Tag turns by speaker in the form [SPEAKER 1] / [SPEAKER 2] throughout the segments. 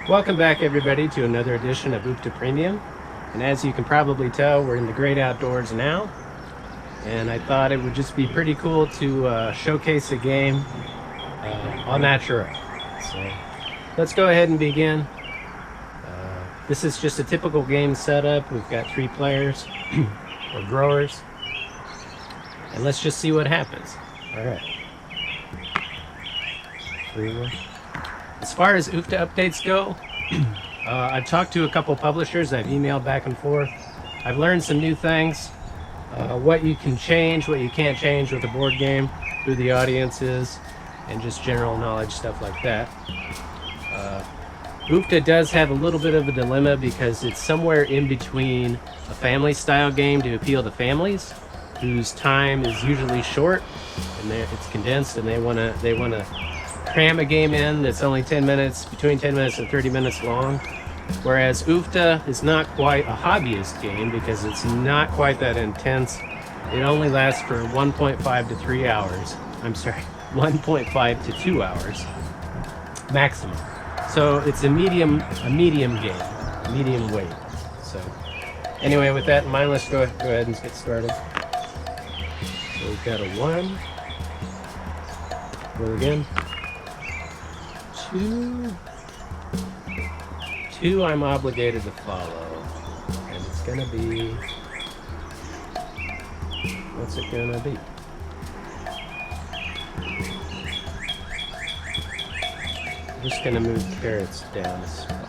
[SPEAKER 1] Welcome back, everybody, to another edition of UFTA Premium. And as you can probably tell, we're in the great outdoors now. And I thought it would just be pretty cool to showcase a game au naturel. So let's go ahead and begin. This is just a typical game setup. We've got 3 players or growers. And let's just see what happens. All right. 3-1. As far as UFTA updates go, I've talked to a couple publishers. I've emailed back and forth. I've learned some new things. What you can change, what you can't change with a board game, who the audience is, and just general knowledge, stuff like that. UFTA does have a little bit of a dilemma because it's somewhere in between a family style game to appeal to families whose time is usually short and it's condensed, and they want to cram a game in that's only 10 minutes, between 10 minutes and 30 minutes long. Whereas UFTA is not quite a hobbyist game because it's not quite that intense. It only lasts for 1.5 to 3 hours. I'm sorry, 1.5 to 2 hours maximum. So it's a medium game, medium weight. So anyway, with that in mind, let's go ahead and get started. So we've got a 1. Roll again. 2 I'm obligated to follow, and it's gonna be, what's it gonna be? I'm just gonna move carrots down a spot.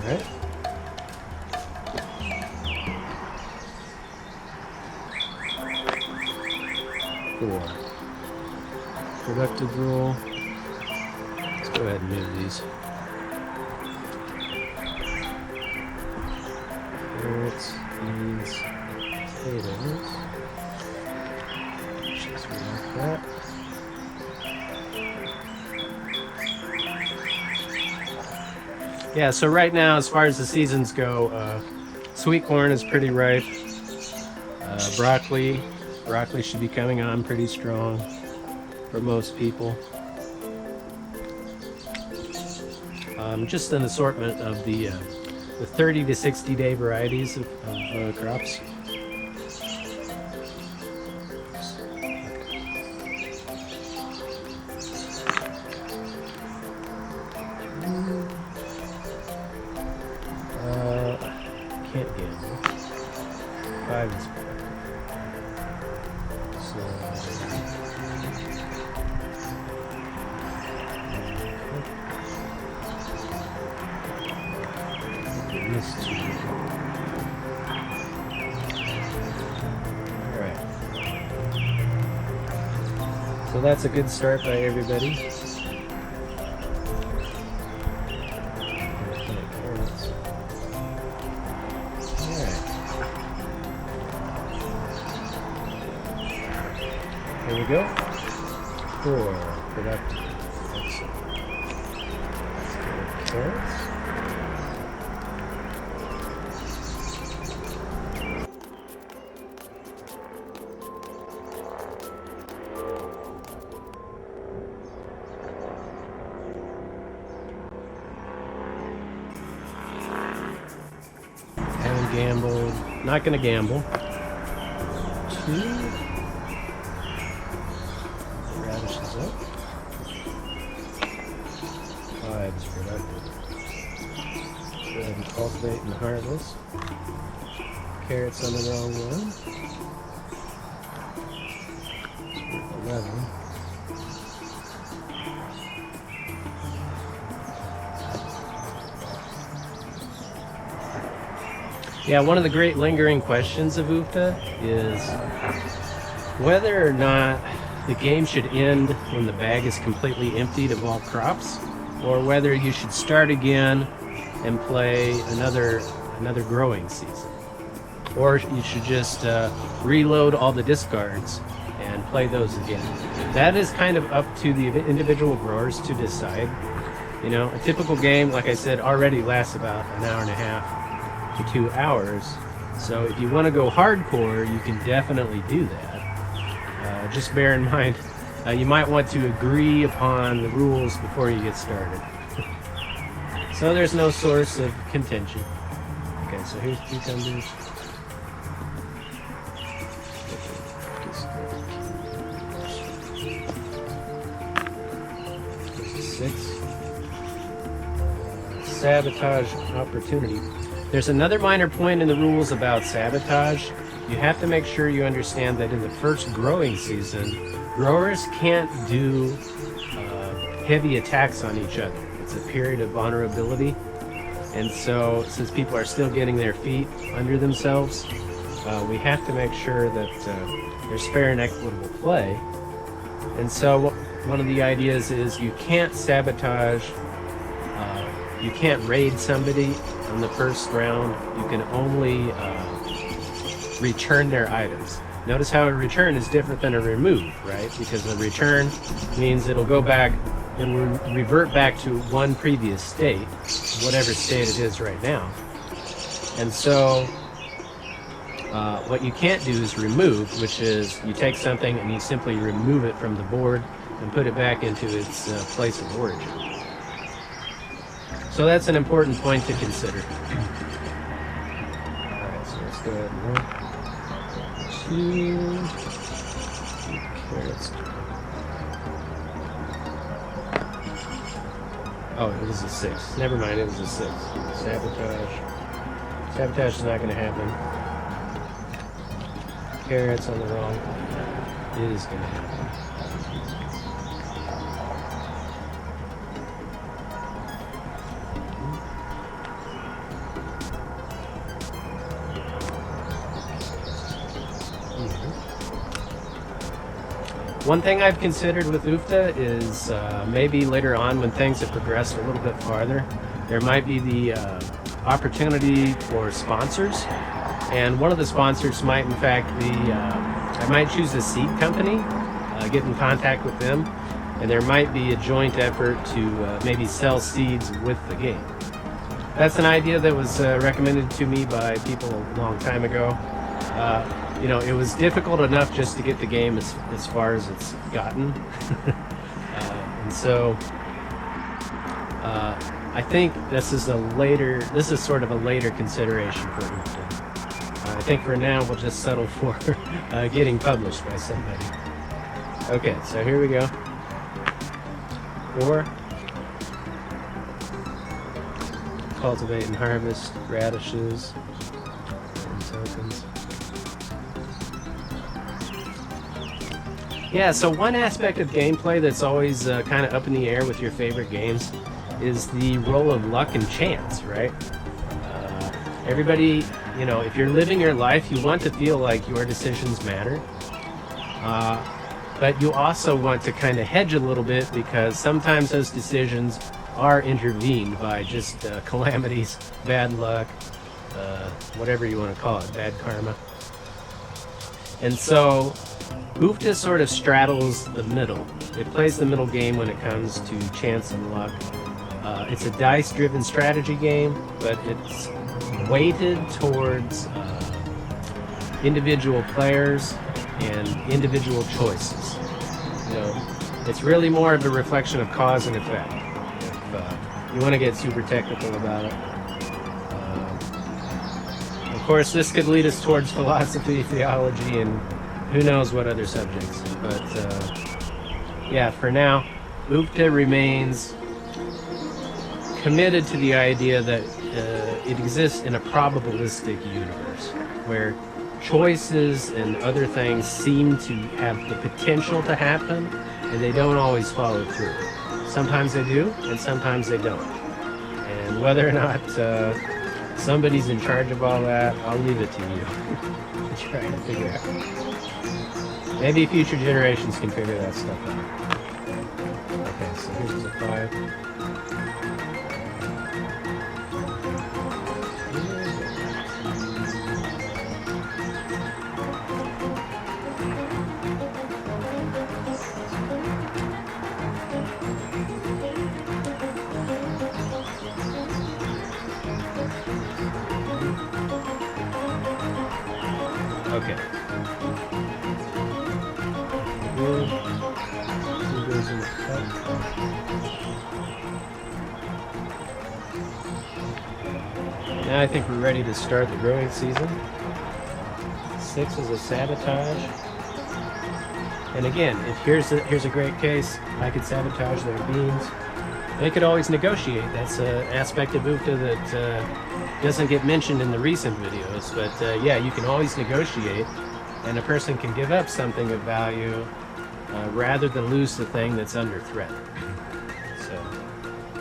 [SPEAKER 1] Alright. Four. Productive roll. Let's go ahead and move these. Carrots, beans, potatoes. Just like that. Yeah, so right now, as far as the seasons go, sweet corn is pretty ripe. Broccoli should be coming on pretty strong for most people. Just an assortment of the 30 to 60 day varieties of crops. Can't gamble. 5 is productive. So this 2. Alright. So that's a good start by everybody. Here we go. 4 productive. Excellent. Let's go carrots. Haven't gambled. Not gonna gamble. 2. Radishes up. 5 is productive. Go ahead and cultivate and harvest. Carrots on the wrong one. 11. Yeah, one of the great lingering questions of UFTA is whether or not the game should end when the bag is completely emptied of all crops, or whether you should start again and play another growing season, or you should just reload all the discards and play those again. That is kind of up to the individual growers to decide. You know, a typical game, like I said, already lasts about an hour and a half to 2 hours. So if you want to go hardcore, you can definitely do that. Just bear in mind, you might want to agree upon the rules before you get started. So there's no source of contention. Okay, so here's cucumbers. There's a 6. Sabotage opportunity. There's another minor point in the rules about sabotage. You have to make sure you understand that in the first growing season, growers can't do heavy attacks on each other. It's a period of vulnerability. And so, since people are still getting their feet under themselves, we have to make sure that there's fair and equitable play. And so, one of the ideas is you can't sabotage, you can't raid somebody in the first round. You can only return their items. Notice how a return is different than a remove, right? Because a return means it'll go back, it will revert back to one previous state, whatever state it is right now. And so what you can't do is remove, which is you take something and you simply remove it from the board and put it back into its place of origin. So that's an important point to consider. Alright, so let's go ahead and roll. 2 carrots. Oh, it was a 6. Never mind, it was a 6. Sabotage. Sabotage is not going to happen. Carrots on the wrong. It is going to happen. One thing I've considered with UFTA is maybe later on when things have progressed a little bit farther, there might be the opportunity for sponsors. And one of the sponsors might in fact be, I might choose a seed company, get in contact with them, and there might be a joint effort to maybe sell seeds with the game. That's an idea that was recommended to me by people a long time ago. You know, it was difficult enough just to get the game as far as it's gotten. And so I think this is sort of a later consideration for UFTA. I think for now we'll just settle for getting published by somebody. Okay, so here we go. 4. Cultivate and harvest radishes and tokens. Yeah, so one aspect of gameplay that's always kind of up in the air with your favorite games is the role of luck and chance, right? Everybody, you know, if you're living your life, you want to feel like your decisions matter. But you also want to kind of hedge a little bit because sometimes those decisions are intervened by just calamities, bad luck, whatever you want to call it, bad karma. And so UFTA sort of straddles the middle. It plays the middle game when it comes to chance and luck. It's a dice-driven strategy game, but it's weighted towards individual players and individual choices. You know, it's really more of a reflection of cause and effect. If you want to get super technical about it. Of course, this could lead us towards philosophy, theology, and who knows what other subjects. But yeah, for now, UFTA remains committed to the idea that it exists in a probabilistic universe where choices and other things seem to have the potential to happen, and they don't always follow through. Sometimes they do, and sometimes they don't. And whether or not somebody's in charge of all that, I'll leave it to you to try to figure out. Maybe future generations can figure that stuff out. Okay, so here's the 5. Okay. Now I think we're ready to start the growing season. 6 is a sabotage. And again, if here's a great case, I could sabotage their beans. They could always negotiate. That's an aspect of UFTA that doesn't get mentioned in the recent videos. But yeah, you can always negotiate, and a person can give up something of value rather than lose the thing that's under threat. So,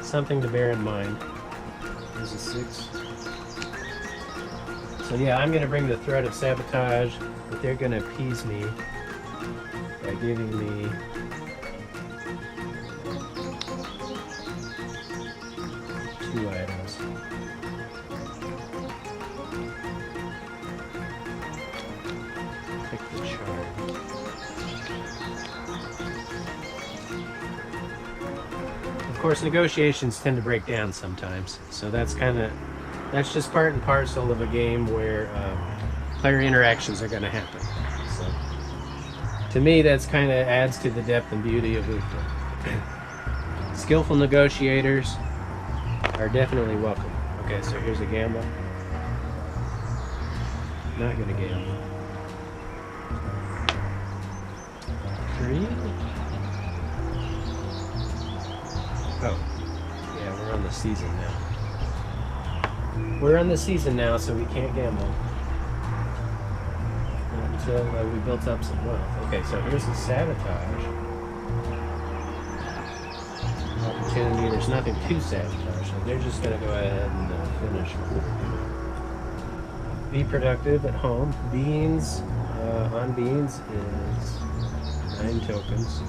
[SPEAKER 1] something to bear in mind. There's a 6. So yeah, I'm going to bring the threat of sabotage, but they're going to appease me by giving me two items. Pick the charm. Of course, negotiations tend to break down sometimes, so that's just part and parcel of a game where player interactions are going to happen. So, to me, that's kind of adds to the depth and beauty of UFTA. Skillful negotiators are definitely welcome. Okay, so here's a gamble. Not going to gamble. 3. Oh, yeah, we're on the season now. We're on the season now, so we can't gamble until we built up some wealth. Okay, so here's the sabotage opportunity. There's nothing to sabotage, so they're just going to go ahead and finish what they're doing. Be productive at home. Beans, on beans is 9 tokens.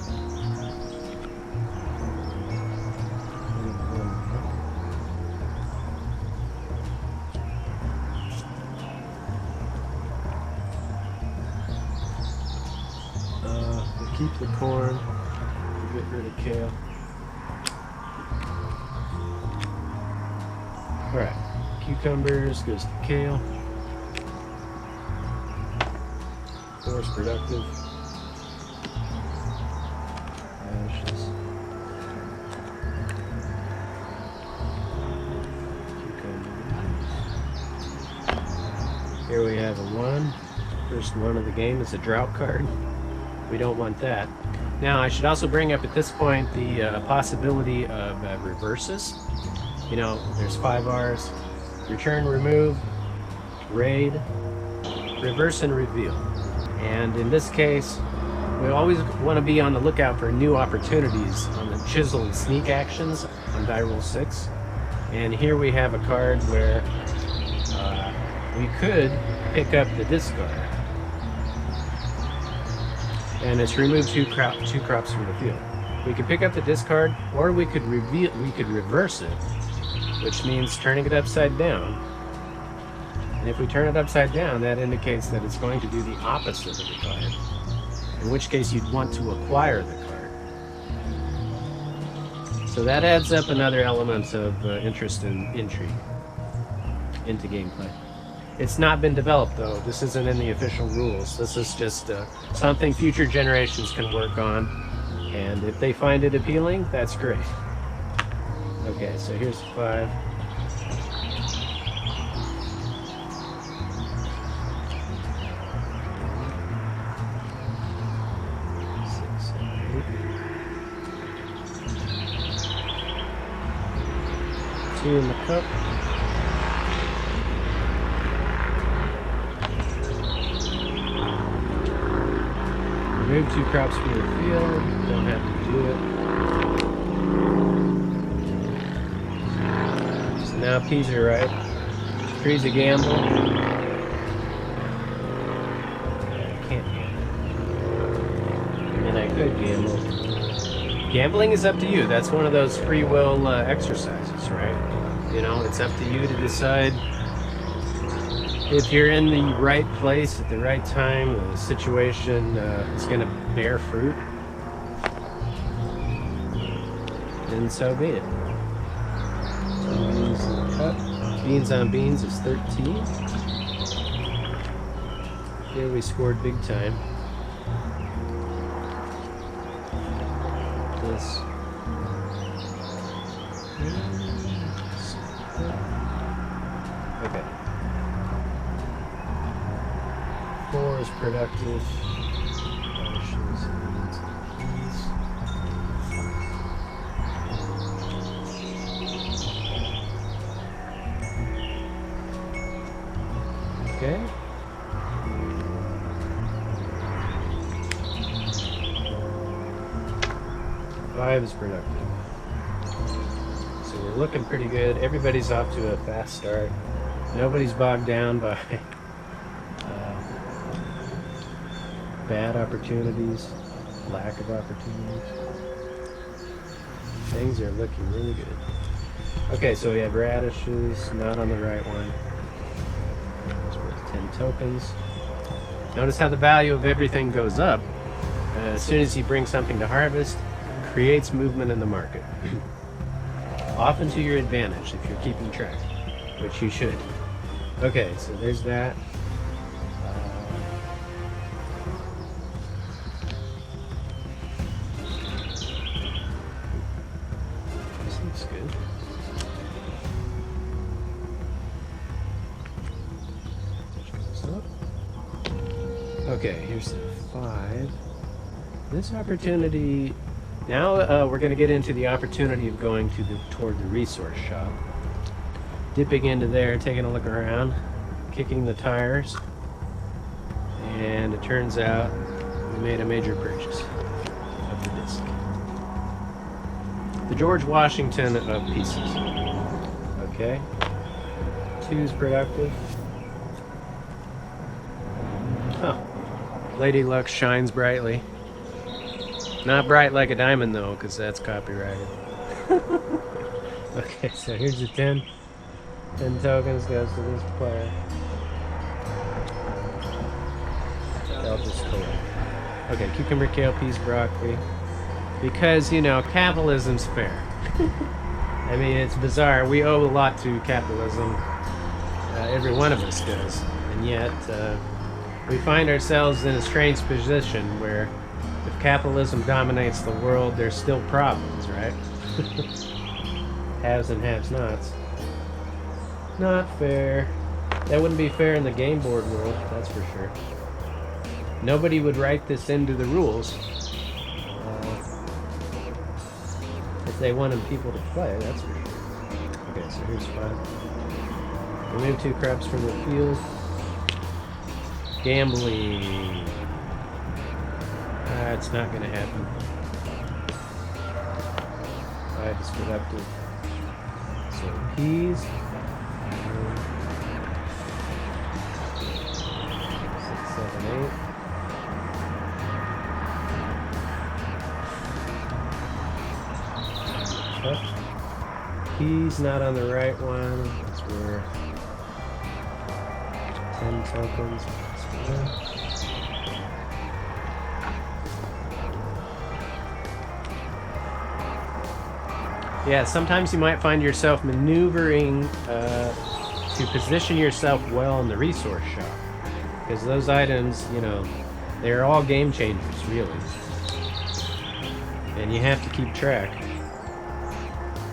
[SPEAKER 1] Keep the corn, get rid of kale. Alright, cucumbers goes to kale. Force productive. Ashes. Cucumbers. Here we have a 1. First 1 of the game is a drought card. We don't want that. Now, I should also bring up at this point the possibility of reverses. You know, there's 5 R's: return, remove, raid, reverse, and reveal. And in this case, we always want to be on the lookout for new opportunities on the chisel and sneak actions on die roll 6. And here we have a card where we could pick up the discard. And it's remove two crops from the field. We could pick up the discard, or we could reverse it, which means turning it upside down. And if we turn it upside down, that indicates that it's going to do the opposite of the card, in which case you'd want to acquire the card. So that adds up another element of interest and intrigue into gameplay. It's not been developed, though. This isn't in the official rules. This is just something future generations can work on, and if they find it appealing, that's great. Okay, so here's 5. Two in the cup. Remove 2 crops from your field. Don't have to do it. So now peas are ripe. 3's a gamble. I can't gamble. And I could gamble. Gambling is up to you. That's one of those free will exercises, right? You know, it's up to you to decide if you're in the right place at the right time, the situation is going to bear fruit, then so be it. Beans in the cup. Beans on beans is 13. Here we scored big time. This productive. Okay. Five is productive. So we're looking pretty good. Everybody's off to a fast start. Nobody's bogged down by bad opportunities, lack of opportunities. Things are looking really good. Okay, so we have radishes, not on the right one. It's worth 10 tokens. Notice how the value of everything goes up as soon as you bring something to harvest. Creates movement in the market. Often to your advantage if you're keeping track, which you should. Okay, so there's that. This looks good. Okay, here's the 5. This opportunity. Now we're going to get into the opportunity of going toward the resource shop. Dipping into there, taking a look around, kicking the tires, and it turns out we made a major purchase of the disc. The George Washington of pieces. Okay. 2 is productive. Oh. Lady Luck shines brightly. Not bright like a diamond though, because that's copyrighted. Okay, so here's the 10. 10 tokens goes to this player. I'll just collect. Okay, cucumber, kale, peas, broccoli. Because, you know, capitalism's fair. I mean, it's bizarre. We owe a lot to capitalism. Every one of us does. And yet, we find ourselves in a strange position where if capitalism dominates the world, there's still problems, right? Haves and have-nots. Not fair. That wouldn't be fair in the game board world, that's for sure. Nobody would write this into the rules if they wanted people to play, that's for sure. Okay, so here's 5. Remove 2 crops from the field. Gambling. It's not going to happen. 5 is productive. So peas. 6, 7, 8. Peas not on the right one. That's where 10 tokens. Yeah, sometimes you might find yourself maneuvering to position yourself well in the resource shop. Because those items, you know, they're all game changers, really. And you have to keep track.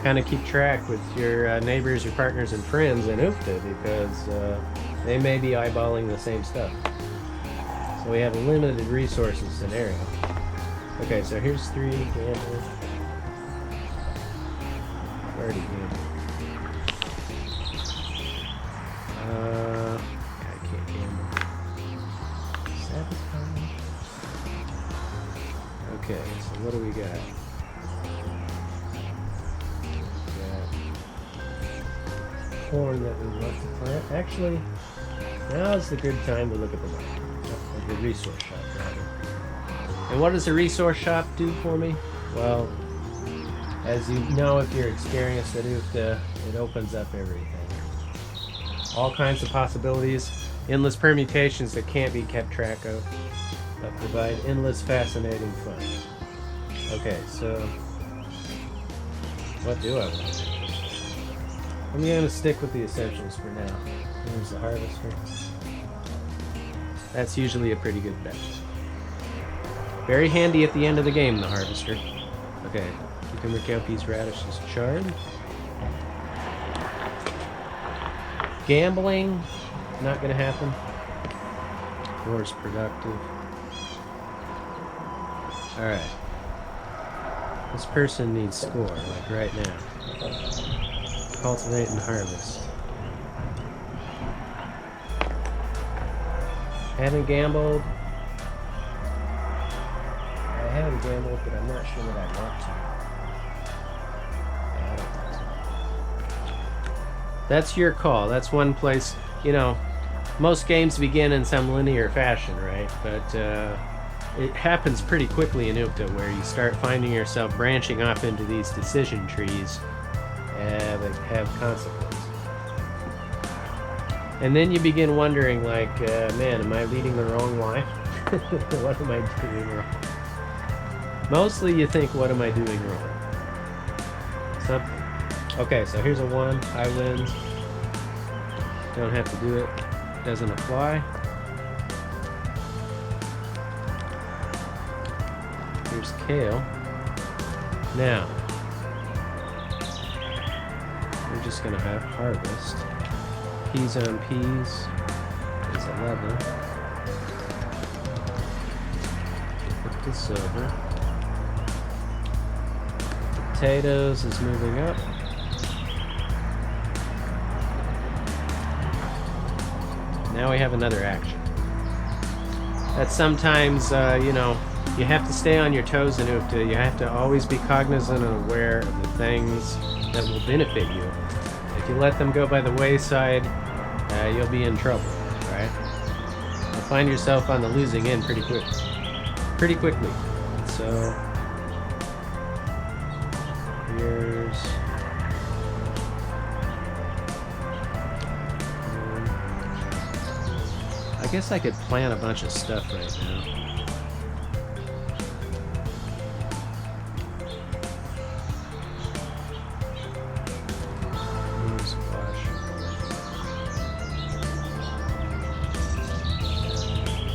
[SPEAKER 1] Kind of keep track with your neighbors, your partners, and friends in UFTA because they may be eyeballing the same stuff. So we have a limited resources scenario. Okay, so here's 3 gamble. Already gambled. I can't gamble. 7 times. Okay, so what do we got? Corn that we want to plant. Actually, now's the good time to look at the market, the resource shop rather. And what does the resource shop do for me? Well, as you know, if you're experienced at UFTA, it opens up everything. All kinds of possibilities, endless permutations that can't be kept track of, but provide endless fascinating fun. Okay, so what do I want? I'm going to stick with the essentials for now. Here's the harvester. That's usually a pretty good bet. Very handy at the end of the game, the harvester. Okay, cucumber, kale, peas, radishes, chard. Gambling, not going to happen. Four is productive. Alright. This person needs score, like right now. Cultivate and harvest. Haven't gambled. I haven't gambled, but I'm not sure that I want to. Yeah, I don't want to. That's your call. That's one place, you know, most games begin in some linear fashion, right? But it happens pretty quickly in Ukta where you start finding yourself branching off into these decision trees that have consequences. And then you begin wondering, like, man, am I leading the wrong life? What am I doing wrong? Mostly you think, what am I doing wrong? Something. Okay, so here's a 1. I wins. Don't have to do it. Doesn't apply. Here's kale. Now, we're just going to have harvest. Peas on peas is 11. Put this over. Potatoes is moving up. Now we have another action. That sometimes, you know, you have to stay on your toes in Ukta. You have to always be cognizant and aware of the things that will benefit you. If you let them go by the wayside, you'll be in trouble, right? You'll find yourself on the losing end pretty quickly. So here's I guess I could plant a bunch of stuff right now.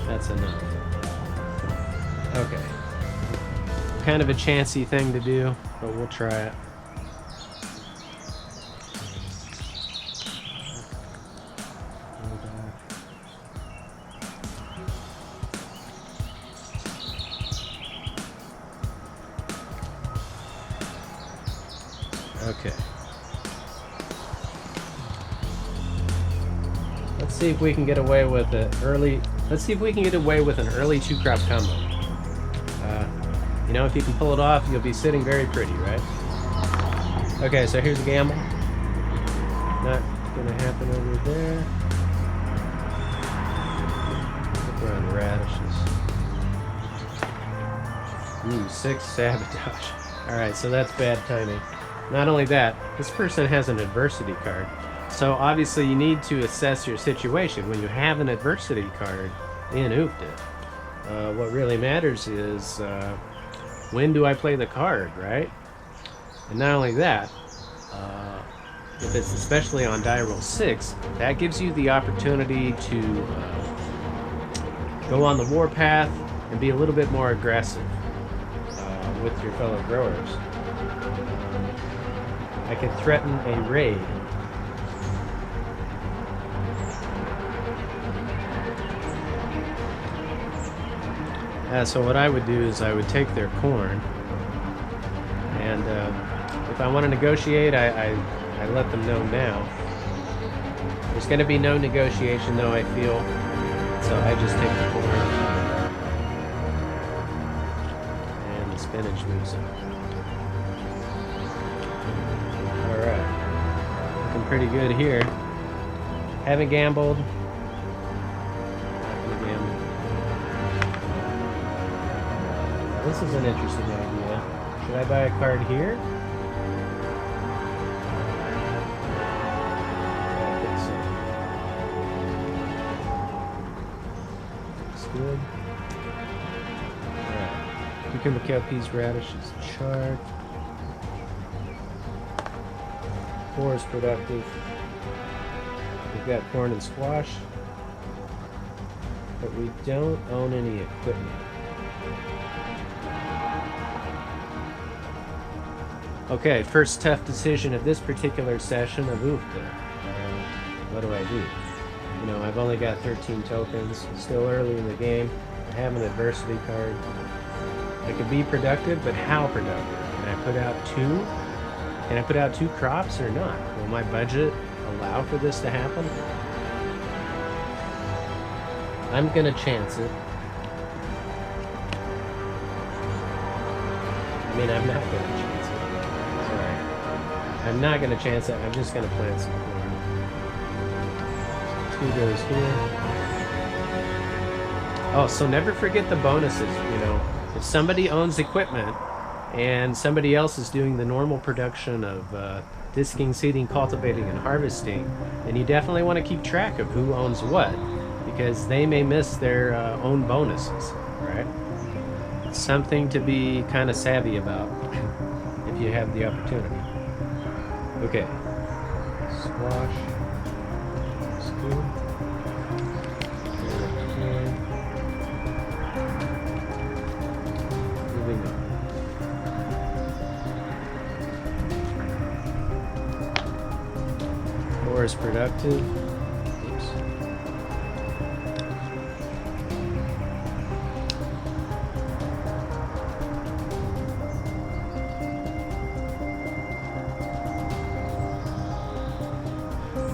[SPEAKER 1] That's enough. Okay. Kind of a chancy thing to do, but we'll try it. Okay. Let's see if we can get away with an early. Let's see if we can get away with an early 2-crop combo. You know, if you can pull it off, you'll be sitting very pretty, right? Okay, so here's a gamble. Not gonna happen over there. Look around radishes. Ooh, 6 sabotage. Alright, so that's bad timing. Not only that, this person has an adversity card. So obviously you need to assess your situation. When you have an adversity card in Ukta, what really matters is when do I play the card, right? And not only that, if it's especially on die roll 6, that gives you the opportunity to go on the warpath and be a little bit more aggressive with your fellow growers. I could threaten a raid. So what I would do is I would take their corn, and if I want to negotiate, I let them know now. There's going to be no negotiation, though, I feel, so I just take the corn, and the spinach moves up. Alright, looking pretty good here. Haven't gambled. This is an interesting idea. Should I buy a card here? I think so. Looks good. Alright. Cucumber, cowpeas, radishes, chard. 4 is productive. We've got corn and squash. But we don't own any equipment. Okay, first tough decision of this particular session of Ukta. What do I do? You know, I've only got 13 tokens, still early in the game. I have an adversity card. I could be productive, but how productive? Can I put out two? Can I put out 2 crops or not? Will my budget allow for this to happen? I'm gonna chance it. I mean, I'm not gonna chance it. Sorry. I'm not gonna chance it. I'm just gonna plant some corn. 2 goes here. Oh, so never forget the bonuses, you know. If somebody owns equipment and somebody else is doing the normal production of disking, seeding, cultivating, and harvesting, then you definitely want to keep track of who owns what, because they may miss their own bonuses, right? It's something to be kind of savvy about if you have the opportunity. Okay. Squash. Scoop. Moving on. More is productive. Oops.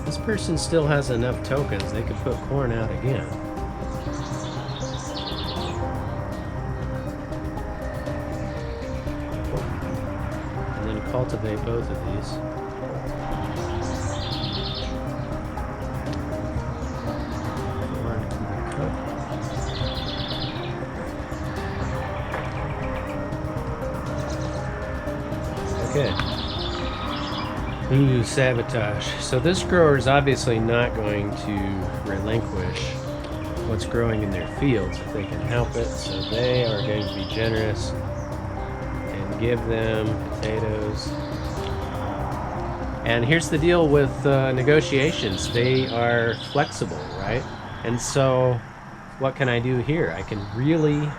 [SPEAKER 1] This person still has enough tokens, they could put corn out again. And then cultivate both of these. Okay. Ooh, sabotage. So this grower is obviously not going to relinquish what's growing in their fields if they can help it. So they are going to be generous and give them potatoes. And here's the deal with negotiations. They are flexible, right? And so what can I do here? I can really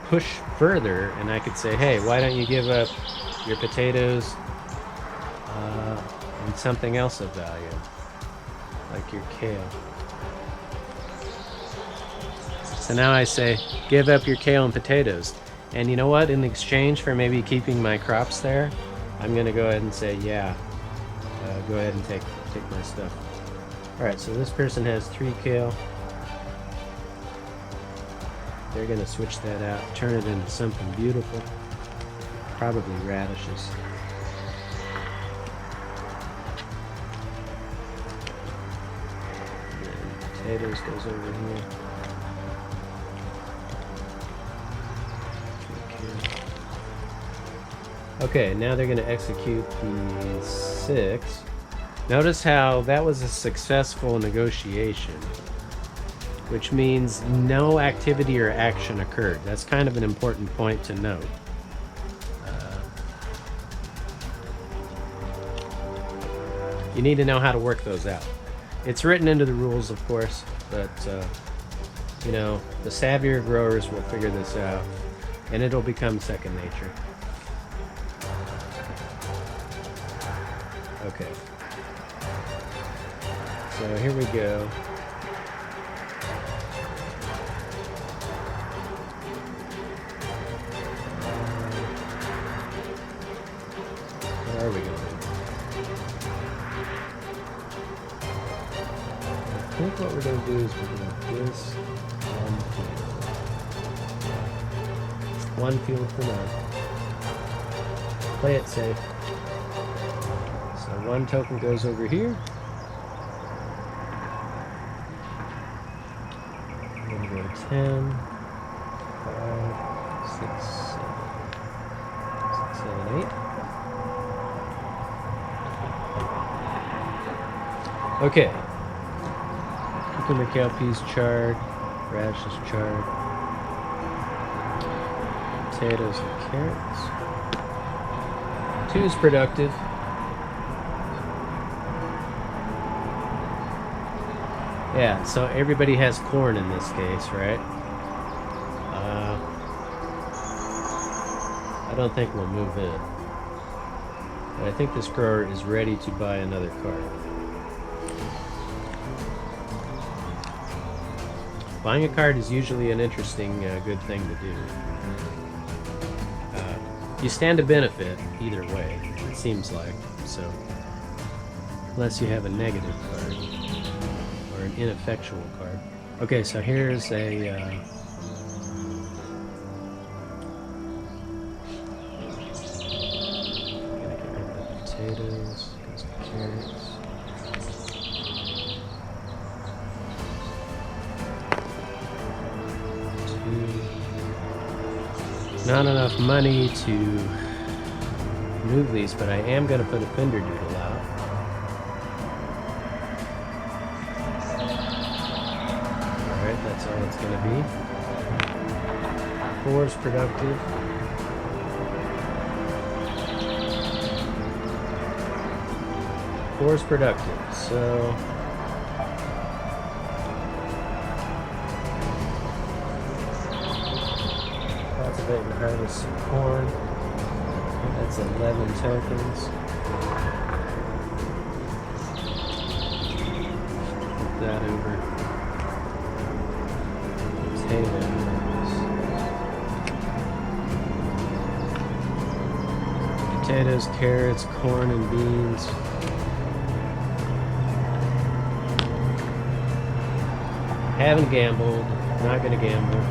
[SPEAKER 1] push further, and I could say, hey, why don't you give up your potatoes and something else of value, like your kale. So now I say, give up your kale and potatoes. And you know what? In exchange for maybe keeping my crops there, I'm going to go ahead and say, yeah, go ahead and take my stuff. All right, so this person has 3 kale. They're going to switch that out, turn it into something beautiful. Probably radishes. And potatoes goes over here. Okay, now they're going to execute the 6. Notice how that was a successful negotiation, which means no activity or action occurred. That's kind of an important point to note. You need to know how to work those out. It's written into the rules, of course, but you know, the savvier growers will figure this out, and it'll become second nature. Okay. So here we go. What are we going to do? I think what we're going to do is we're going to do this one field for now. Play it safe. So 1 token goes over here. I'm going to go 10, 5, 6, 7, 8. Okay. Cucumber, kale, peas charred, radishes charred, potatoes and carrots. 2 is productive. Yeah, so everybody has corn in this case, right? I don't think we'll move in. But I think this grower is ready to buy another card. Buying a card is usually an interesting, good thing to do. You stand to benefit either way, it seems like. So, unless you have a negative card or an ineffectual card. Okay, so here's a. Gotta get rid of the potatoes, get some carrots. Not enough money to move these, but I am going to put a fender doodle out. Alright, that's all it's going to be. 4 is productive. 4 is productive, so... cultivate and harvest some corn. That's 11 tokens. Put that over. Potatoes, carrots, corn, and beans. Haven't gambled. Not gonna gamble.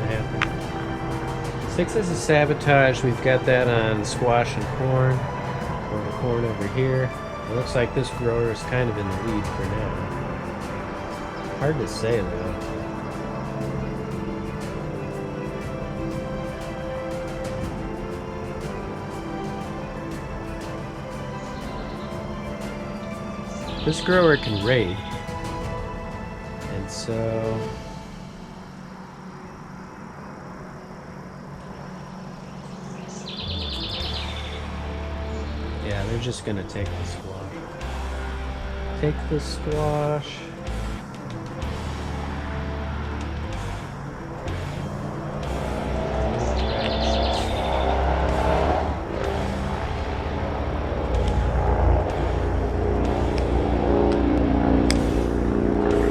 [SPEAKER 1] Happen. 6 is a sabotage. We've got that on squash and corn. Or the corn over here. It looks like this grower is kind of in the lead for now. Hard to say though. This grower can raid. And so... yeah, they're just gonna take the squash. Take the squash.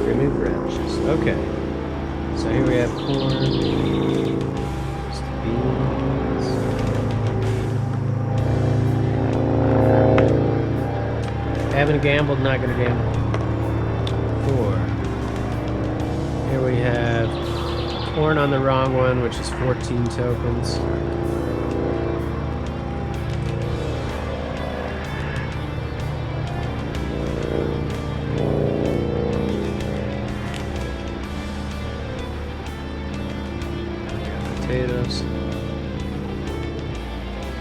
[SPEAKER 1] Remove radishes. Okay. So here we have corn. Just beans. Haven't gambled, not gonna gamble. 4. Here we have corn on the wrong one, which is 14 tokens. Potatoes.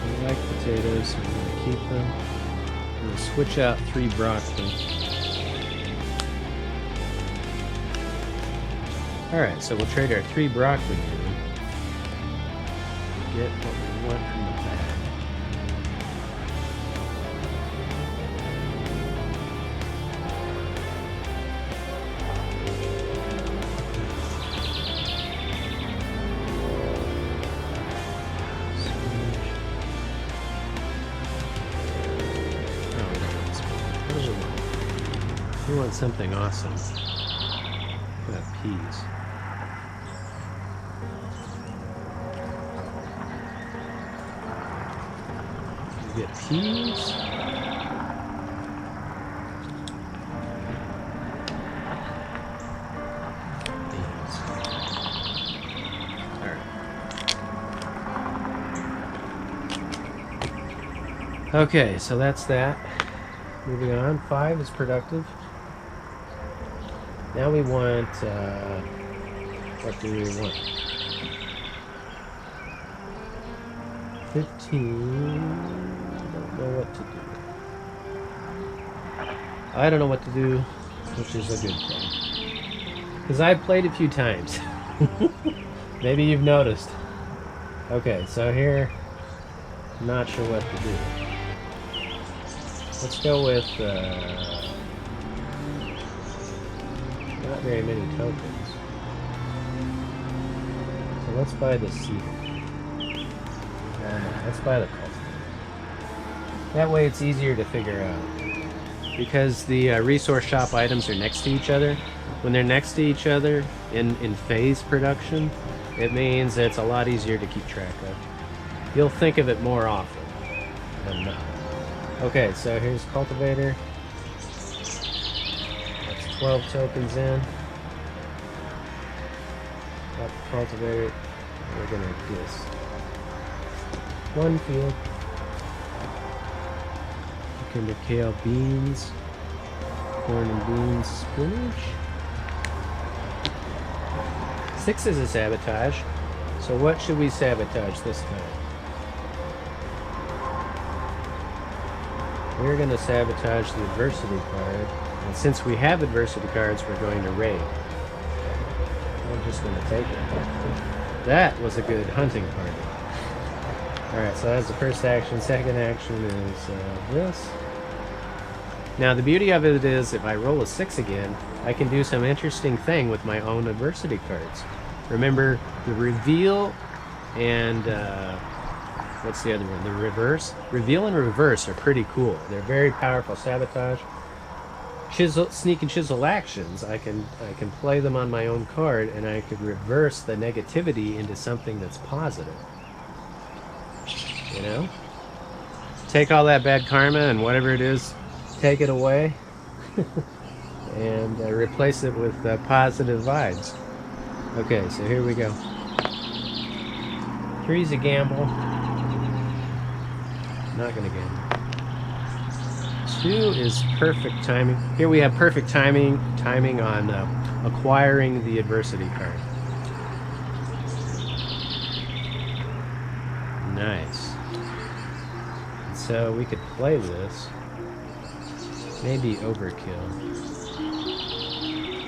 [SPEAKER 1] I like potatoes, so I'm gonna keep them. I'm going to switch out 3 broccoli. Alright, so we'll trade our 3 broccoli in. Get what we want from the bag. We want something awesome. What about peas? You get peas? Beans. Alright. Okay, so that's that. Moving on. 5 is productive. Now we want, what do we want? 15, don't know what to do. I don't know what to do, which is a good thing. Because I've played a few times. Maybe you've noticed. Okay, so here, I'm not sure what to do. Let's go with, not very many tokens. So let's buy the seed. Let's buy the cultivator. That way it's easier to figure out. Because the resource shop items are next to each other. When they're next to each other in phase production, it means it's a lot easier to keep track of. You'll think of it more often than not. Okay, so here's cultivator. That's 12 tokens in. Got the cultivator. We're gonna do this. One field. Look into kale, beans, corn and beans, spinach. 6 is a sabotage. So what should we sabotage this time? We're going to sabotage the adversity card. And since we have adversity cards, we're going to raid. I'm just going to take it. That was a good hunting party. Alright, so that's the first action. Second action is this. Now the beauty of it is, if I roll a 6 again, I can do some interesting thing with my own adversity cards. Remember, the reveal and what's the other one? The reverse? Reveal and reverse are pretty cool. They're very powerful sabotage. Chisel, sneak and chisel actions, I can play them on my own card, and I could reverse the negativity into something that's positive. You know? Take all that bad karma and whatever it is, take it away and replace it with positive vibes. Okay, so here we go. 3's a gamble. Not gonna gamble. 2 is perfect timing. Here we have perfect timing on acquiring the adversity card. Nice. So we could play this. Maybe overkill.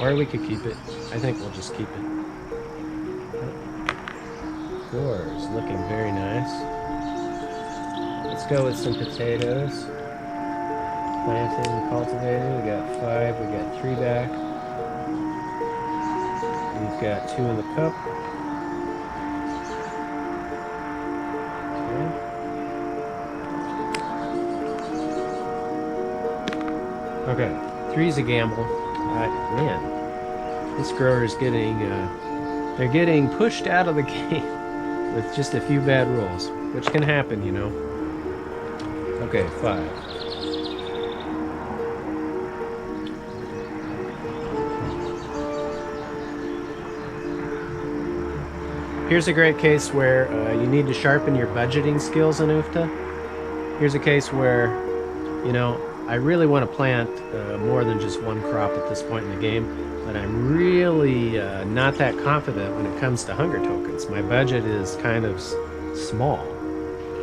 [SPEAKER 1] Or we could keep it. I think we'll just keep it. 4 is looking very nice. Let's go with some potatoes. Planted and cultivated. We got 5. We got 3 back. We've got 2 in the cup. Okay, 3's a gamble. Man, this grower is getting, they're getting pushed out of the game with just a few bad rolls, which can happen, you know. Okay, 5. Here's a great case where you need to sharpen your budgeting skills in UFTA. Here's a case where, you know, I really want to plant more than just one crop at this point in the game, but I'm really not that confident when it comes to hunger tokens. My budget is kind of small.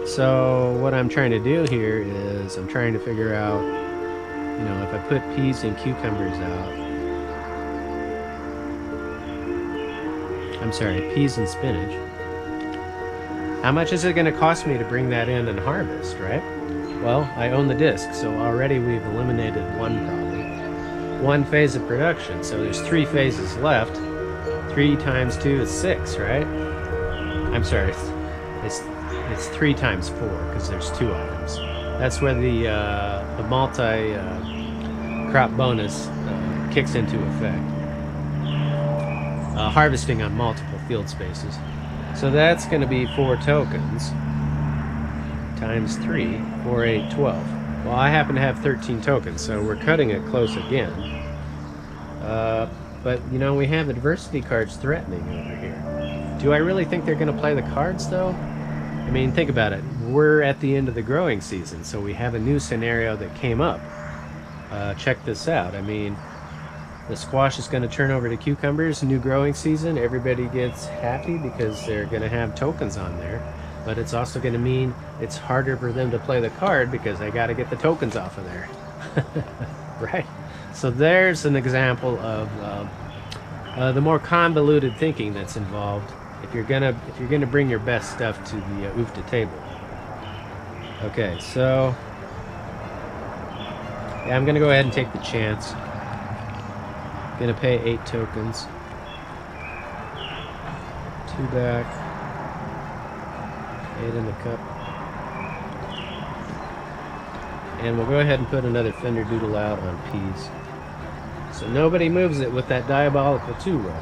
[SPEAKER 1] So what I'm trying to do here is I'm trying to figure out, you know, if I put peas and cucumbers out, I'm sorry, peas and spinach, how much is it going to cost me to bring that in and harvest, right? Well, I own the disc, so already we've eliminated one problem. One phase of production, so there's 3 phases left. 3 times 2 is 6, right? I'm sorry, it's 3 times 4, because there's 2 items. That's where the multi-crop bonus kicks into effect. Harvesting on multiple field spaces. So that's going to be 4 tokens. Times 3, 4, 8, 12. Well, I happen to have 13 tokens, so we're cutting it close again. But, you know, we have adversity cards threatening over here. Do I really think they're going to play the cards, though? I mean, think about it. We're at the end of the growing season, so we have a new scenario that came up. Check this out. I mean, the squash is going to turn over to cucumbers, new growing season. Everybody gets happy because they're going to have tokens on there. But it's also going to mean it's harder for them to play the card because they got to get the tokens off of there. Right? So there's an example of the more convoluted thinking that's involved if you're gonna bring your best stuff to the UFTA table. Okay, so yeah, I'm gonna go ahead and take the chance. Gonna pay 8 tokens. 2 back. 8 in the cup. and we'll go ahead and put another fender doodle out on peas. So nobody moves it with that diabolical 2 roll.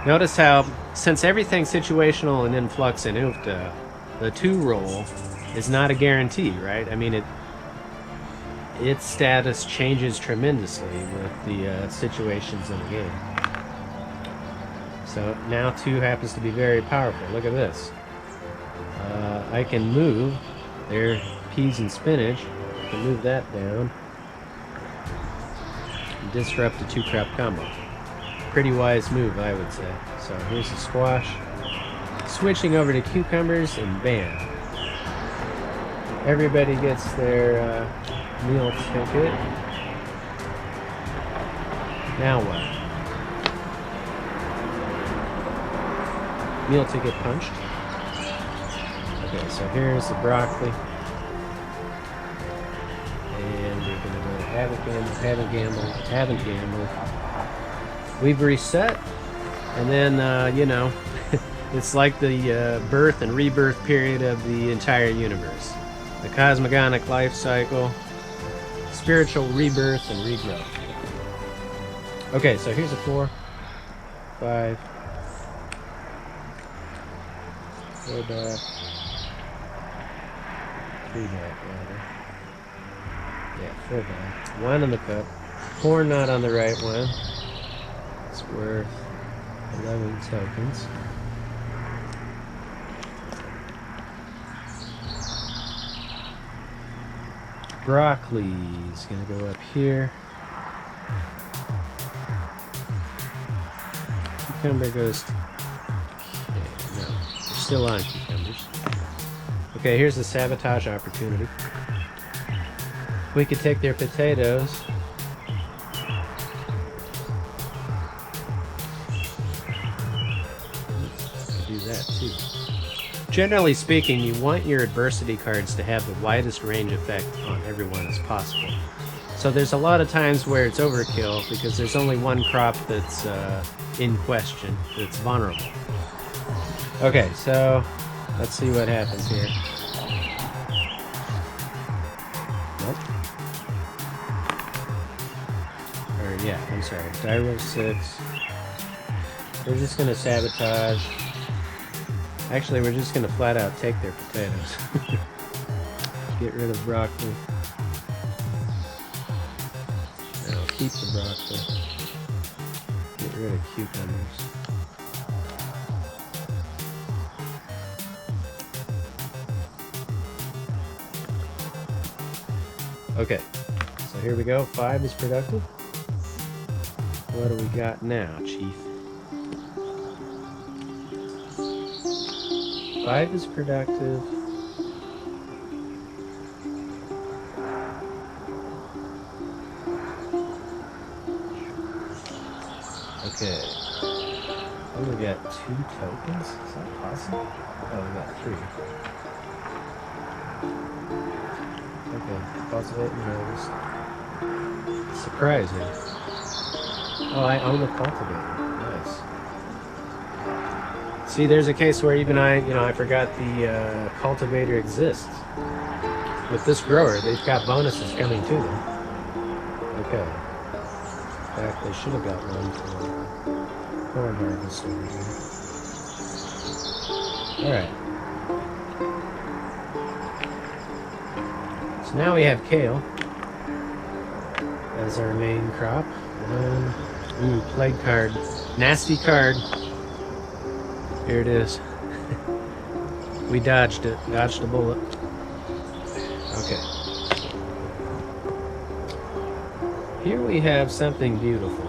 [SPEAKER 1] Notice how, since everything's situational and in flux and UFTA, the 2 roll is not a guarantee, right? I mean, its status changes tremendously with the situations in the game. So now 2 happens to be very powerful. Look at this. I can move their peas and spinach. I can move that down. And disrupt the 2 crop combo. Pretty wise move, I would say. So here's the squash. Switching over to cucumbers, and bam. Everybody gets their meal ticket. Now what? Meal ticket punched. Okay, so here's the broccoli. And we're going to go to haven't gambled. We've reset. And then, you know, it's like the birth and rebirth period of the entire universe. The cosmogonic life cycle, spiritual rebirth and regrowth. Okay, so here's a 4, 5, 4 back, 3 back, rather. Yeah, 4 back. 1 on the cup. 4 not on the right one. It's worth 11 tokens. Broccoli is going to go up here. Cucumber goes to... Okay, no, we're still on cucumbers. Okay, here's the sabotage opportunity. We could take their potatoes. Do that too. Generally speaking, you want your adversity cards to have the widest range effect on everyone as possible. So there's a lot of times where it's overkill because there's only one crop that's in question, that's vulnerable. Okay, so let's see what happens here. Nope. Or yeah, I'm sorry. Die roll 6. We're just gonna sabotage. Actually, we're just gonna flat out take their potatoes. Get rid of broccoli. Now keep the broccoli. Get rid of cucumbers. Okay, so here we go. 5 is productive. What do we got now, Chief? 5 is productive. Okay. Oh, we got 2 tokens? Is that possible? Oh, we got 3. Okay. Cultivate and harvest. Surprising. Oh, I own the cultivator. Nice. See, there's a case where even I forgot the cultivator exists. With this grower, they've got bonuses coming to them. Okay. In fact, they should have got one for corn harvest over here. Alright. So now we have kale as our main crop. Ooh, plague card. Nasty card. Here it is. We dodged it. Dodged a bullet. Okay. Here we have something beautiful.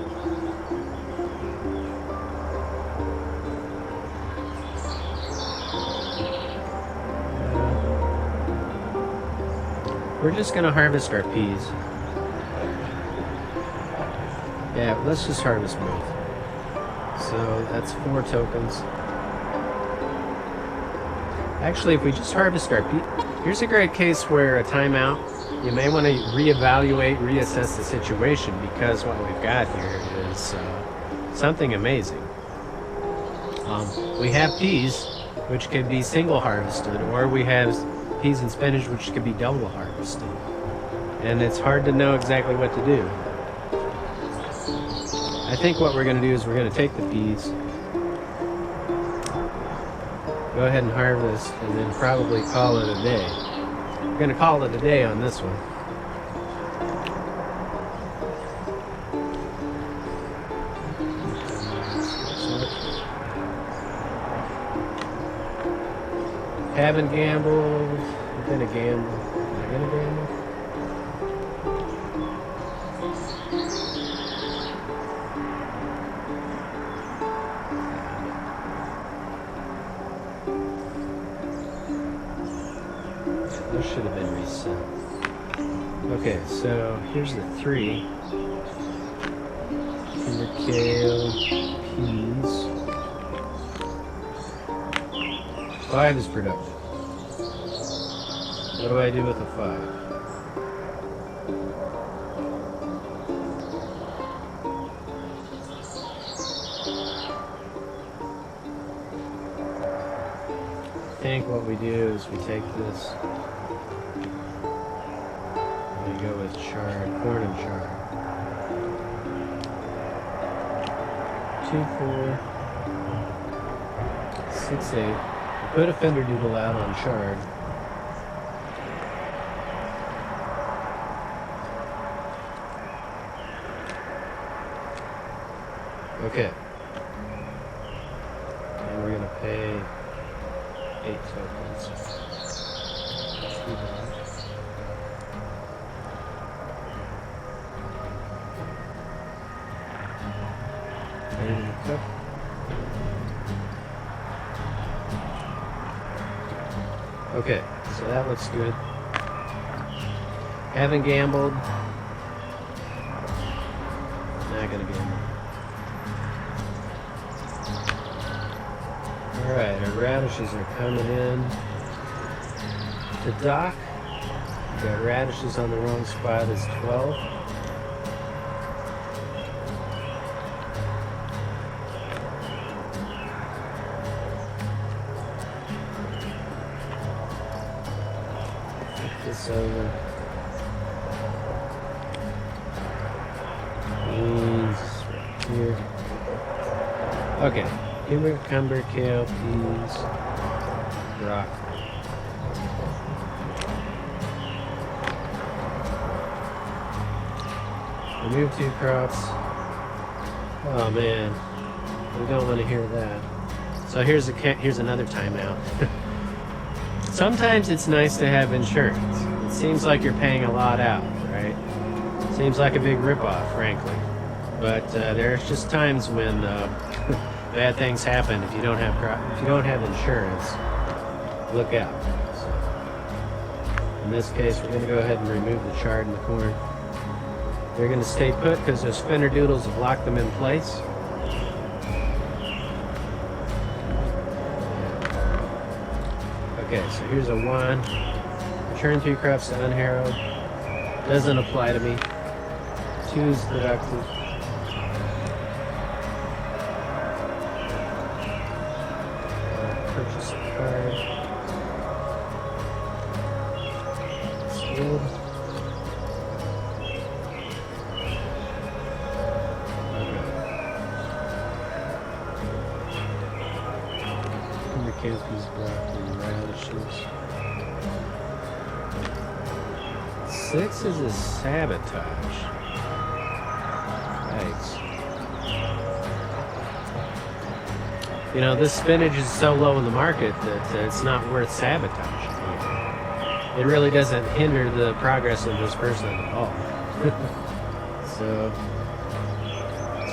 [SPEAKER 1] We're just gonna harvest our peas. Yeah, let's just harvest both. So that's 4 tokens. Actually, if we just harvest our peas, here's a great case where a timeout, you may want to reevaluate, reassess the situation, because what we've got here is something amazing. We have peas, which could be single harvested, or we have peas and spinach, which could be double harvested. and it's hard to know exactly what to do. I think what we're going to do is we're going to take the peas, go ahead and harvest, and then probably call it a day. We're going to call it a day on this one. Haven't gambled. I'm gonna gamble. Am I gonna gamble? Those should have been reset. Okay, so here's the 3. Tender kale, peas. 5 is productive. What do I do with a 5? I think what we do is we take this and we go with chard, corn and chard. 2, 4, 6, 8. Put a fender doodle out on chard. Okay. And we're going to pay 8 tokens. Okay, so that looks good. Haven't gambled. Not gonna gamble. Alright, our radishes are coming in. The dock, we got radishes on the wrong spot, is 12. This over. Beans right here. Okay, cucumber, kale, peas, broccoli. Remove 2 crops. Oh man, we don't want to hear that. So here's another timeout. Sometimes it's nice to have insurance. It seems like you're paying a lot out, right? Seems like a big ripoff, frankly. But there's just times when bad things happen if you don't have insurance. Look out. So, in this case, we're going to go ahead and remove the chard and the corn. They're going to stay put because those fender doodles have locked them in place. Okay, so here's a 1. Return 3 crops to unharrowed. Doesn't apply to me. 2 is productive. Purchase a card. That's good. Peas, broccoli, radishes. 6 is a sabotage. Nice. You know, this spinach is so low in the market that it's not worth sabotaging. It really doesn't hinder the progress of this person at all. So,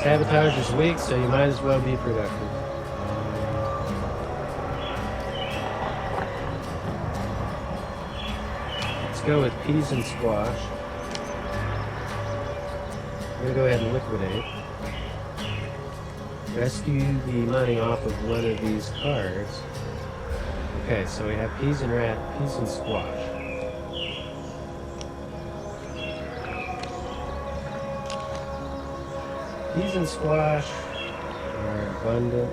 [SPEAKER 1] sabotage is weak, so you might as well be productive. Let's go with peas and squash. I'm going to go ahead and liquidate. Rescue the money off of one of these cards. Okay, so we have peas and squash. Peas and squash are abundant.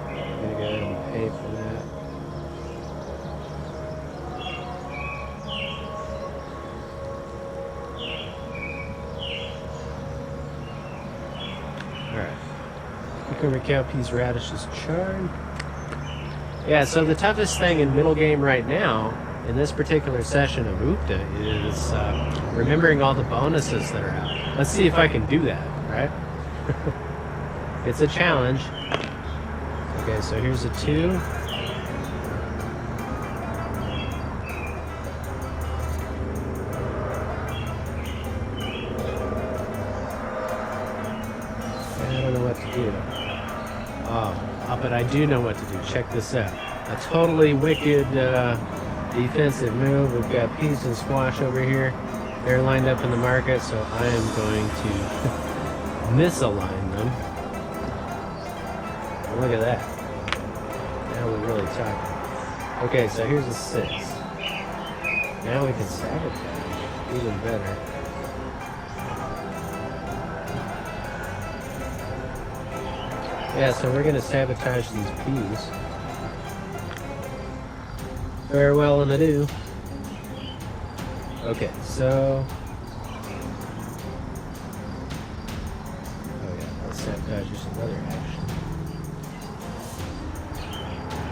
[SPEAKER 1] I'm going to go ahead and pay for that. Alright. Cucumber, cowpeas, radishes, chard. Yeah, so the toughest thing in middle game right now, in this particular session of Ukta, is remembering all the bonuses that are out. Let's see if I can do that, right? It's a challenge. Okay, so here's a 2. I don't know what to do. But I do know what to do. Check this out. A totally wicked defensive move. We've got peas and squash over here. They're lined up in the market, so I am going to misalign them. Look at that. Now we're really talking. Okay, so here's a 6. Now we can sabotage. Even better. Yeah, so we're going to sabotage these peas. Very well and adieu. Okay, so... Oh yeah, let's sabotage just another action.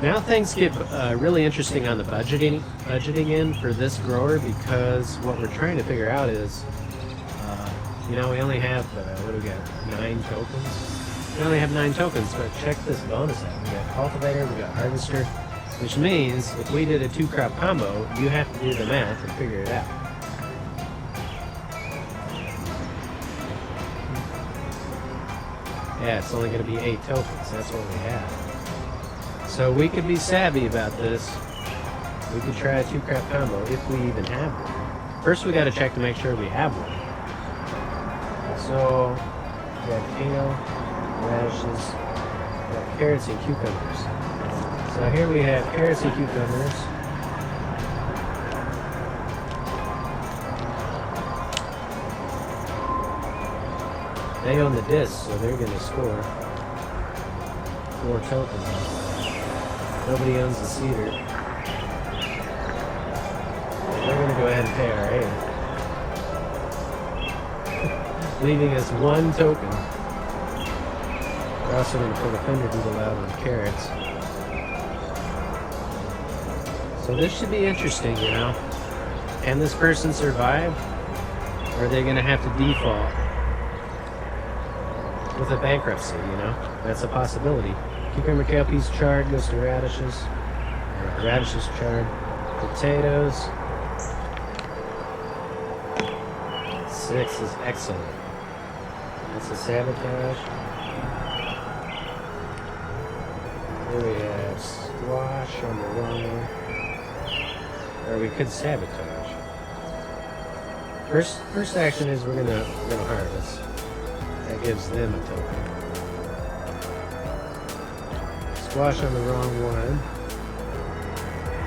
[SPEAKER 1] Now things get really interesting on the budgeting end for this grower, because what we're trying to figure out is, we only have, what do we got, 9 tokens? We only have 9 tokens, but check this bonus out. We got cultivator, we got harvester, which means if we did a 2-crop combo, you have to do the math and figure it out. Yeah, it's only going to be 8 tokens. That's what we have. So we could be savvy about this. We could try a 2-crop combo if we even have one. First, we got to check to make sure we have one. So we got kale, radishes, carrots and cucumbers. So here we have carrots and cucumbers. They own the disc, so they're going to score 4 tokens. Nobody owns the cedar. We're going to go ahead and pay our 8. Leaving us 1 token. We're also going to put a fender beetle out on carrots. So this should be interesting, Can this person survive? Or are they going to have to default with a bankruptcy, That's a possibility. Cucumber, cowpeas, chard goes to radishes. Radishes, chard. Potatoes. 6 is excellent. That's a sabotage. Here we have squash on the wrong one. Or we could sabotage. First action is we're gonna harvest. That gives them a token. Squash on the wrong one.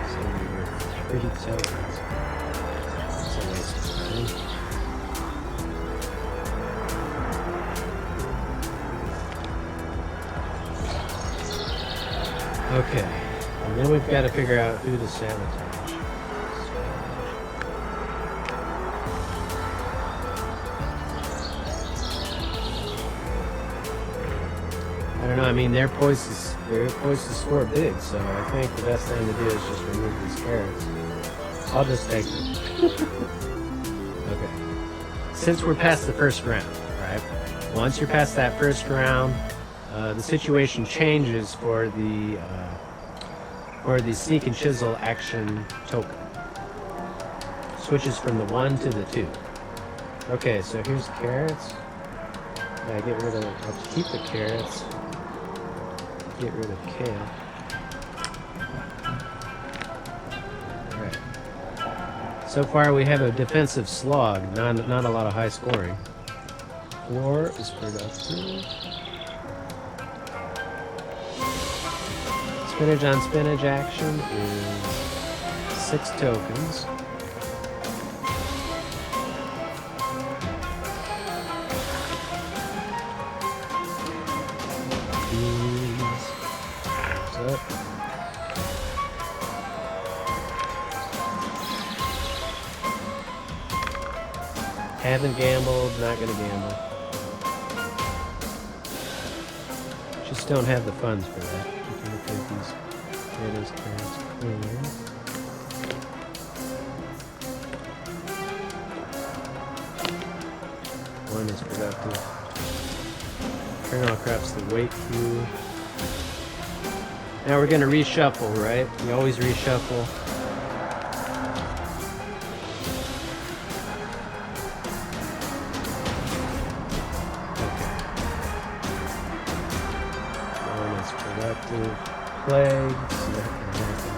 [SPEAKER 1] So we get 3 tokens. That's a waste of time. Okay, and then we've got to figure out who to sabotage. I don't know, they're poised to score big, so I think the best thing to do is just remove these carrots. I'll just take them. Okay. Since we're past the first round, right? Once you're past that first round, the situation changes for the sneak and chisel action token. Switches from the 1 to the 2. Okay, so here's the carrots. I get rid of. I'll keep the carrots. Get rid of kale. All right. So far we have a defensive slog. Not a lot of high scoring. 4 is productive. Spinach on spinach action is 6 tokens. Up. Haven't gambled, not gonna gamble. Just don't have the funds for that. You can look at these potatoes, carrots, clean. One is productive. Kernel crops the weight cue. Now we're going to reshuffle, right? We always reshuffle. Okay. One is productive. Plagues. Not going to happen.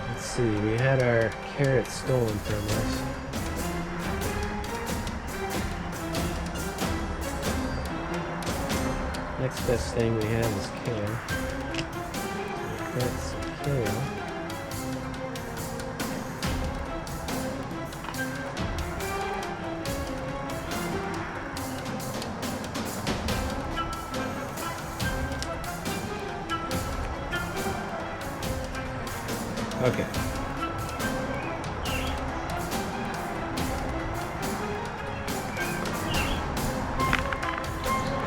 [SPEAKER 1] Let's see, we had our carrots stolen from us. Next best thing we have is kale. That's kale. Okay.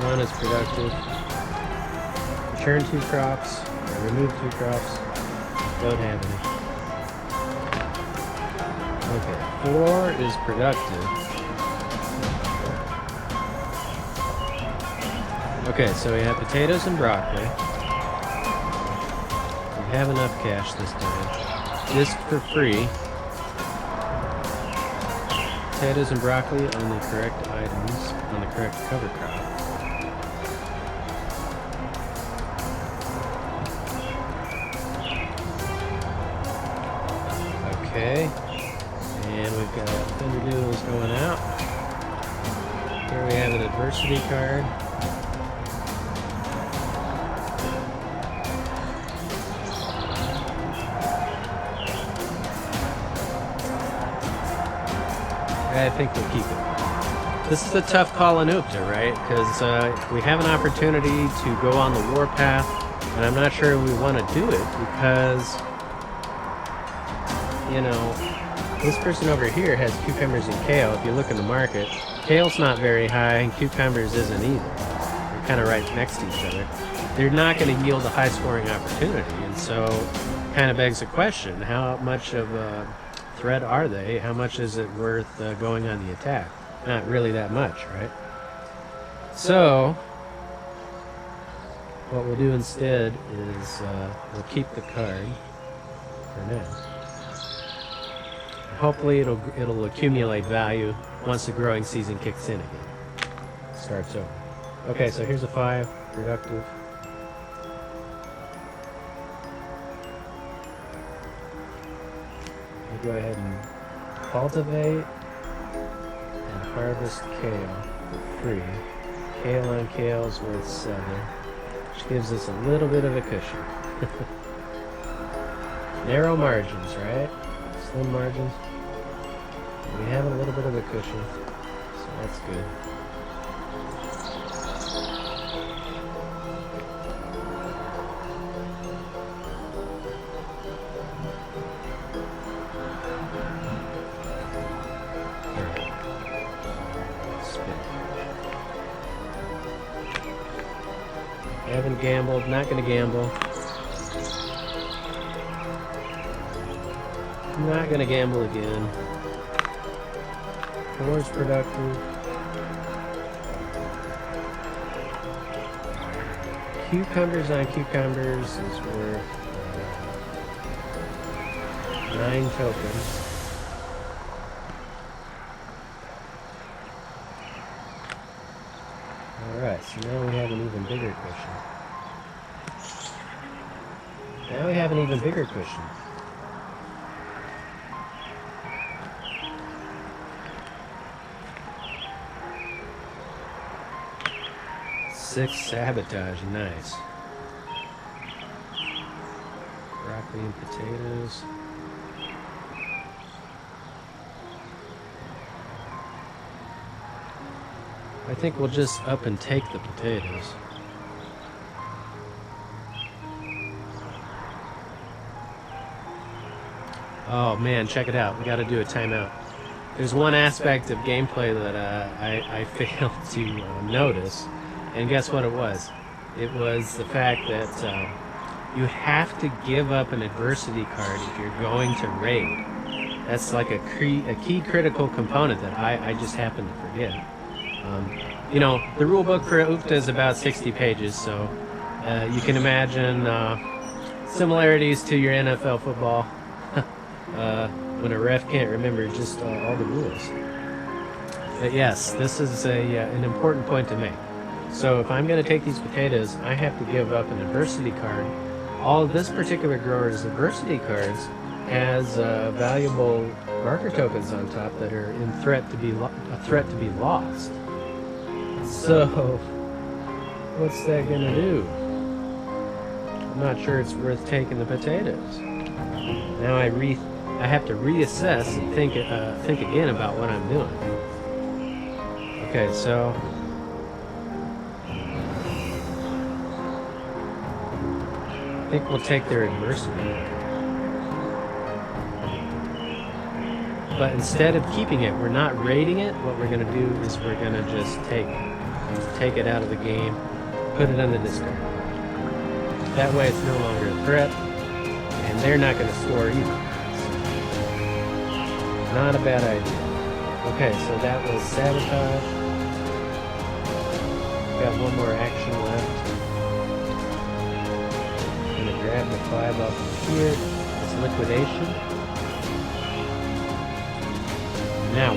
[SPEAKER 1] One is productive. Return 2 crops, or remove 2 crops. Don't have any. Okay, 4 is productive. Okay, so we have potatoes and broccoli. We have enough cash this time. This for free. Potatoes and broccoli on the correct items, on the correct cover crop. Okay, and we've got Thunderdoodles going out. Here we have an adversity card. I think we'll keep it. This is a tough call in Upta, right? Because we have an opportunity to go on the warpath, and I'm not sure we want to do it because, you know, this person over here has cucumbers and kale. If you look in the market, kale's not very high, and cucumbers isn't either. They're kind of right next to each other. They're not going to yield a high-scoring opportunity, and so kind of begs the question, how much of a threat are they? How much is it worth going on the attack? Not really that much, right? So what we'll do instead is we'll keep the card for now. Hopefully it'll accumulate value once the growing season kicks in again. Starts over. Okay, so here's a 5, productive. Go ahead and cultivate and harvest kale for free. Kale on kale is worth 7, which gives us a little bit of a cushion. Narrow margins, right? Slim margins. We have a little bit of a cushion, so that's good. Haven't gambled, not going to gamble. Not going to gamble again. 4 is productive. Cucumbers on cucumbers is worth 9 tokens. Alright, so now we have an even bigger cushion. Now we have an even bigger cushion. Six sabotage, nice. Broccoli and potatoes. I think we'll just up and take the potatoes. Oh man, check it out. We got to do a timeout. There's one aspect of gameplay that I failed to notice, and guess what it was? It was the fact that you have to give up an adversity card if you're going to raid. That's like a key critical component that I just happened to forget. You know, the rule book for UFTA is about 60 pages, so you can imagine similarities to your NFL football when a ref can't remember just all the rules. But yes, this is an important point to make. So if I'm going to take these potatoes, I have to give up an adversity card. All of this particular grower's adversity cards has valuable marker tokens on top that are in a threat to be lost. So what's that going to do? I'm not sure it's worth taking the potatoes. Now I have to reassess and think again about what I'm doing. Okay, so I think we'll take their adversity. But instead of keeping it, we're not raiding it. What we're going to do is we're going to just take it out of the game, put it on the discard. That way it's no longer a threat, and they're not going to score either. So, not a bad idea. Okay, so that was sabotage. Got one more action left. I'm going to grab the 5 off of here. It's liquidation. Now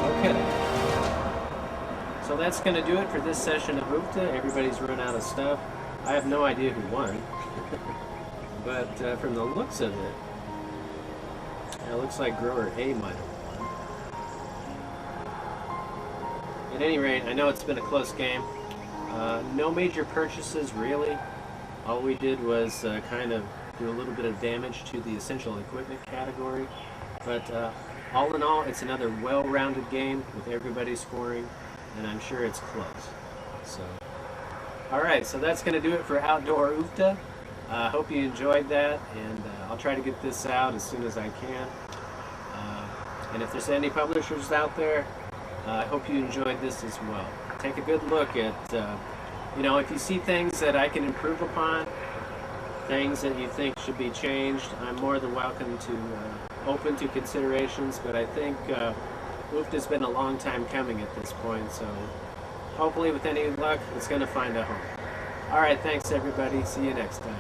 [SPEAKER 1] okay. So that's going to do it for this session of UFTA. Everybody's run out of stuff. I have no idea who won. But from the looks of it, it looks like grower A might have won. At any rate, I know it's been a close game. No major purchases, really. All we did was kind of do a little bit of damage to the essential equipment category. But all in all, it's another well-rounded game with everybody scoring, and I'm sure it's close. So, all right, so that's going to do it for Outdoor UFTA. I hope you enjoyed that, and I'll try to get this out as soon as I can. And if there's any publishers out there, I hope you enjoyed this as well. Take a good look at, you know, if you see things that I can improve upon, things that you think should be changed, I'm more than welcome to open to considerations, but I think UFTA's been a long time coming at this point, so hopefully with any luck, it's going to find a home. All right, thanks everybody. See you next time.